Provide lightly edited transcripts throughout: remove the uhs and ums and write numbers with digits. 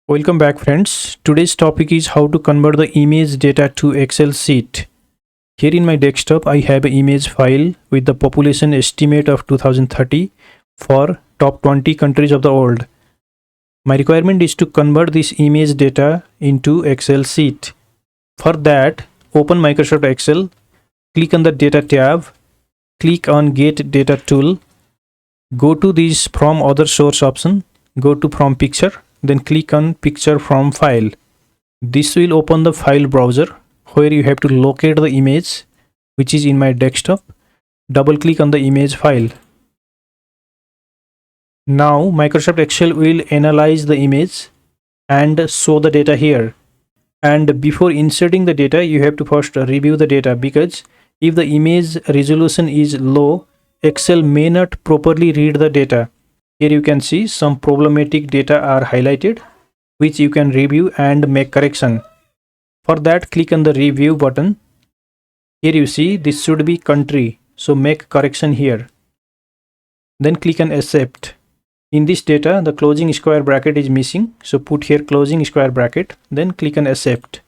Welcome back friends. Today's topic is how to convert the image data to Excel sheet. Here in my desktop I have an image file with the population estimate of 2030 for top 20 countries of the world. My requirement is to convert this image data into Excel sheet. For that, open Microsoft Excel, click on the data tab, click on get data tool, go to this from other source option, go to from picture, then click on picture from file. This will open the file browser where you have to locate the image which is in my desktop. Double click on the image file. Now Microsoft Excel will analyze the image and show the data here. And before inserting the data, you have to first review the data, because if the image resolution is low, Excel may not properly read the data. Here you can see some problematic data are highlighted, which you can review and make correction. For that, click on the review button. Here you see this should be country, so make correction here. Then click on accept. In this data, the closing square bracket is missing, so put here closing square bracket, then click on accept.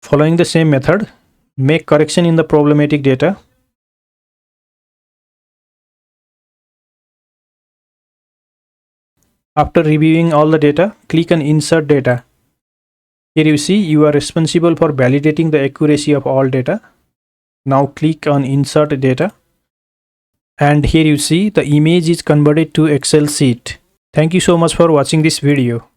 Following the same method, make correction in the problematic data. After reviewing all the data, click on insert data. Here you see you are responsible for validating the accuracy of all data. Now click on insert data. And here you see the image is converted to Excel sheet. Thank you so much for watching this video.